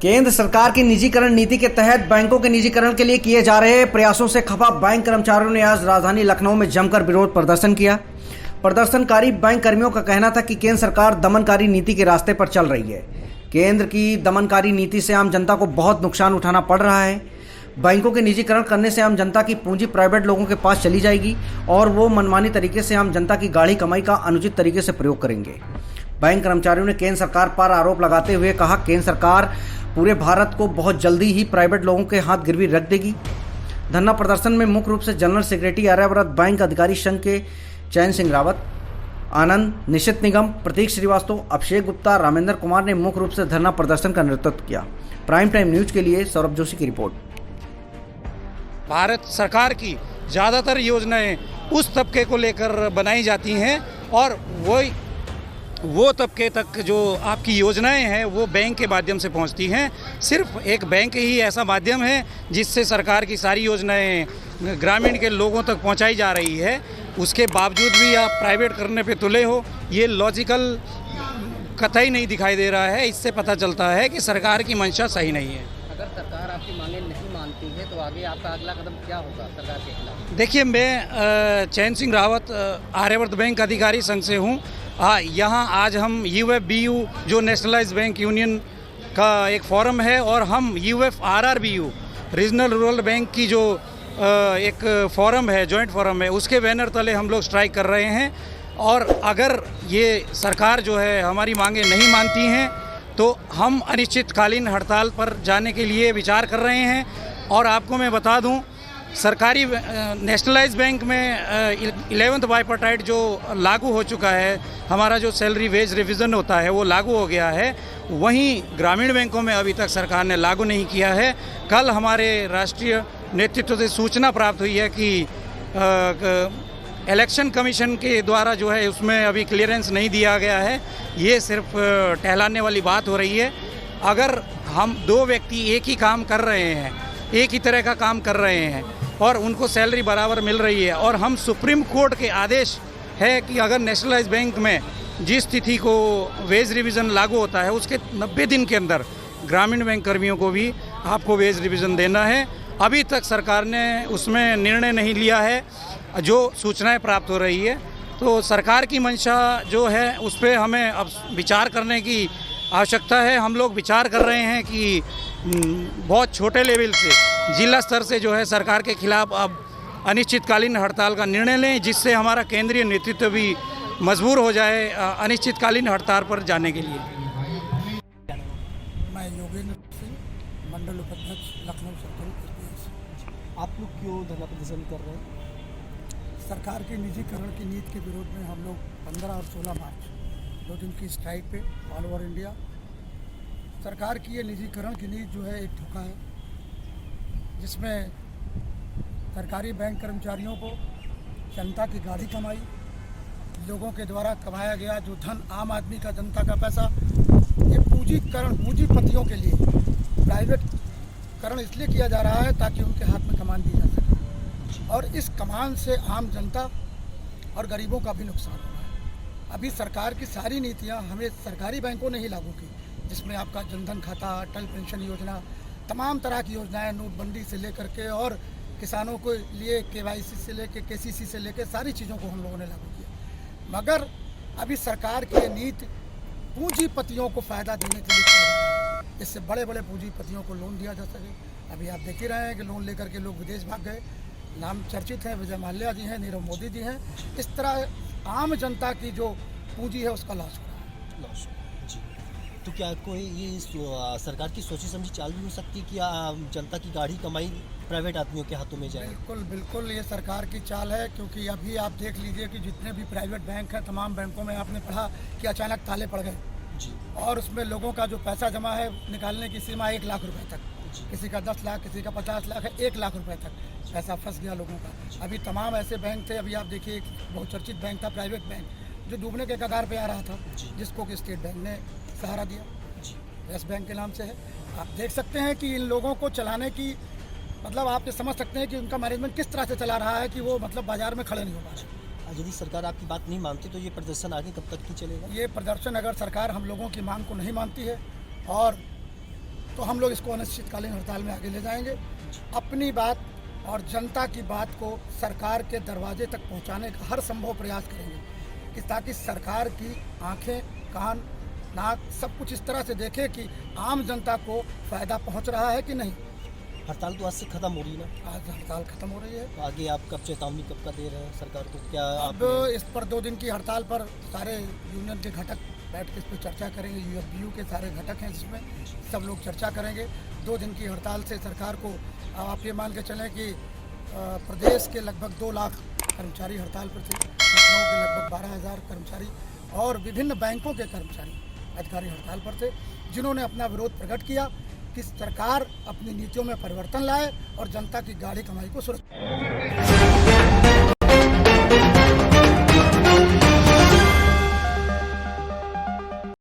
केंद्र सरकार की निजीकरण नीति के तहत बैंकों के निजीकरण के लिए किए जा रहे प्रयासों से खफा बैंक कर्मचारियों ने आज राजधानी लखनऊ में जमकर विरोध प्रदर्शन किया। प्रदर्शनकारी बैंक कर्मियों का कहना था कि केंद्र सरकार दमनकारी नीति के रास्ते पर चल रही है। केंद्र की दमनकारी नीति से आम जनता को बहुत नुकसान उठाना पड़ रहा है। बैंकों के निजीकरण करने से आम जनता की पूंजी प्राइवेट लोगों के पास चली जाएगी और वो मनमानी तरीके से आम जनता की गाढ़ी कमाई का अनुचित तरीके से प्रयोग करेंगे। बैंक कर्मचारियों ने केंद्र सरकार पर आरोप लगाते हुए कहा, केंद्र सरकार पूरे भारत को बहुत जल्दी ही प्राइवेट लोगों के हाथ गिरवी रख देगी। धरना प्रदर्शन में मुख्य रूप से जनरल सेक्रेटरी आर्यव्रत बैंक अधिकारी संघ के चैन सिंह रावत, आनंद निश्चित निगम, प्रतीक श्रीवास्तव, अभिषेक गुप्ता, रामेंद्र कुमार ने मुख्य रूप से धरना प्रदर्शन का नेतृत्व किया। प्राइम टाइम न्यूज के लिए सौरभ जोशी की रिपोर्ट। भारत सरकार की ज़्यादातर योजनाएं उस तबके को लेकर बनाई जाती हैं और वो तबके तक जो आपकी योजनाएं हैं वो बैंक के माध्यम से पहुंचती हैं। सिर्फ एक बैंक ही ऐसा माध्यम है जिससे सरकार की सारी योजनाएं ग्रामीण के लोगों तक पहुंचाई जा रही है। उसके बावजूद भी आप प्राइवेट करने पे तुले हो, ये लॉजिकल कतई नहीं दिखाई दे रहा है। इससे पता चलता है कि सरकार की मंशा सही नहीं है। अगर सरकार आपकी मांगे नहीं मानती है तो आगे आपका अगला कदम क्या होगा सरकार के खिलाफ? देखिए, मैं चैन सिंह रावत आर्यव्रत बैंक अधिकारी संघ से हूँ। यहाँ आज हम UFBU जो नेशनलाइज्ड बैंक यूनियन का एक फोरम है और हम UFRRBU रीजनल रूरल बैंक की जो एक फोरम है, जॉइंट फोरम है, उसके बैनर तले हम लोग स्ट्राइक कर रहे हैं। और अगर ये सरकार जो है हमारी मांगे नहीं मानती हैं तो हम अनिश्चितकालीन हड़ताल पर जाने के लिए विचार कर रहे हैं। और आपको मैं बता दूं, सरकारी नेशनलाइज बैंक में 11th बाइपार्टाइट जो लागू हो चुका है, हमारा जो सैलरी वेज रिवीजन होता है वो लागू हो गया है। वहीं ग्रामीण बैंकों में अभी तक सरकार ने लागू नहीं किया है। कल हमारे राष्ट्रीय नेतृत्व से सूचना प्राप्त हुई है कि इलेक्शन कमीशन के द्वारा जो है उसमें अभी क्लियरेंस नहीं दिया गया है। ये सिर्फ टहलाने वाली बात हो रही है। अगर हम दो व्यक्ति एक ही काम कर रहे हैं, एक ही तरह का काम कर रहे हैं और उनको सैलरी बराबर मिल रही है और हम सुप्रीम कोर्ट के आदेश है कि अगर नेशनलाइज्ड बैंक में जिस तिथि को वेज रिवीजन लागू होता है उसके 90 दिन के अंदर ग्रामीण बैंक कर्मियों को भी आपको वेज रिवीजन देना है। अभी तक सरकार ने उसमें निर्णय नहीं लिया है, जो सूचनाएं प्राप्त हो रही है। तो सरकार की मंशा जो है उस पर हमें अब विचार करने की आवश्यकता है। हम लोग विचार कर रहे हैं कि बहुत छोटे लेवल से, जिला स्तर से जो है सरकार के खिलाफ अब अनिश्चितकालीन हड़ताल का निर्णय लें, जिससे हमारा केंद्रीय नेतृत्व भी मजबूर हो जाए अनिश्चितकालीन हड़ताल पर जाने के लिए। मैं योगेंद्र सिंह, मंडल उपाध्यक्ष, लखनऊ सर्कल SPS। आप लोग क्यों धरना प्रदर्शन कर रहे हैं? सरकार के निजीकरण की नीति के विरोध में हम लोग 15 और 16 मार्च 2 दिन की स्ट्राइक पे ऑल ओवर इंडिया। सरकार की ये निजीकरण की नीति जो है एक धोखा है, जिसमें सरकारी बैंक कर्मचारियों को जनता की गाढ़ी कमाई, लोगों के द्वारा कमाया गया जो धन, आम आदमी का, जनता का पैसा, ये पूंजीपतियों के लिए प्राइवेटकरण इसलिए किया जा रहा है ताकि उनके हाथ में कमान दी जा सके और इस कमान से आम जनता और गरीबों का भी नुकसान हो रहा है। अभी सरकार की सारी नीतियां हमें सरकारी बैंकों ने ही लागू की, जिसमें आपका जनधन खाता, अटल पेंशन योजना, तमाम तरह की योजनाएं, नोटबंदी से लेकर के और किसानों को लिए KYC से लेकर KCC से लेकर सारी चीज़ों को हम लोगों ने लागू किया। मगर अभी सरकार की नीति पूंजीपतियों को फ़ायदा देने के लिए चल रही है, इससे बड़े बड़े पूंजीपतियों को लोन दिया जा सके। अभी आप देख ही रहे हैं कि लोन लेकर के लोग विदेश भाग गए। नाम चर्चित हैं, विजय माल्या जी हैं, नीरव मोदी जी हैं। इस तरह आम जनता की जो पूंजी है उसका लॉस हो रहा है। जी, तो क्या कोई ये सरकार की सोची समझी चाल भी हो सकती है कि जनता की गाढ़ी कमाई प्राइवेट आदमियों के हाथों में जाए? बिल्कुल बिल्कुल, ये सरकार की चाल है, क्योंकि अभी आप देख लीजिए कि जितने भी प्राइवेट बैंक हैं, तमाम बैंकों में आपने पढ़ा कि अचानक ताले पड़ गए जी, और उसमें लोगों का जो पैसा जमा है निकालने की सीमा 1 लाख रुपए तक, किसी का 10 लाख, किसी का 50 लाख है, 1 लाख रुपए तक पैसा फंस गया लोगों का। अभी तमाम ऐसे बैंक थे, अभी आप देखिए एक बहुचर्चित बैंक था, प्राइवेट बैंक, जो डूबने के कगार पे आ रहा था, जिसको कि स्टेट बैंक ने सहारा दिया, यस बैंक के नाम से है। आप देख सकते हैं कि इन लोगों को चलाने की, मतलब आप ये समझ सकते हैं कि उनका मैनेजमेंट किस तरह से चला रहा है कि वो मतलब बाजार में खड़े नहीं हो पा रहे। यदि सरकार आपकी बात नहीं मानती तो ये प्रदर्शन आगे कब तक ही चलेगा? ये प्रदर्शन अगर सरकार हम लोगों की मांग को नहीं मानती है और तो हम लोग इसको अनिश्चितकालीन हड़ताल में आगे ले जाएंगे। अपनी बात और जनता की बात को सरकार के दरवाजे तक पहुंचाने का हर संभव प्रयास करेंगे कि ताकि सरकार की आंखें, कान, नाक सब कुछ इस तरह से देखे कि आम जनता को फ़ायदा पहुंच रहा है कि नहीं। हड़ताल तो आज से खत्म हो रही है ना, आज हड़ताल खत्म हो रही है। तो आगे आप कब चेतावनी कब का दे रहे हैं सरकार को? क्या अब आप इस पर 2 दिन की हड़ताल पर सारे यूनियन के घटक बैठ के इस पर चर्चा करेंगे। यूएफबीयू के सारे घटक हैं जिसमें सब लोग चर्चा करेंगे। 2 दिन की हड़ताल से सरकार को, आप ये मान के चलें कि प्रदेश के लगभग 2 लाख कर्मचारी हड़ताल पर थे, लखनऊ के लगभग 12,000 कर्मचारी और विभिन्न बैंकों के कर्मचारी अधिकारी हड़ताल पर थे, जिन्होंने अपना विरोध प्रकट किया कि सरकार अपनी नीतियों में परिवर्तन लाए और जनता की गाढ़ी कमाई को सुरक्षित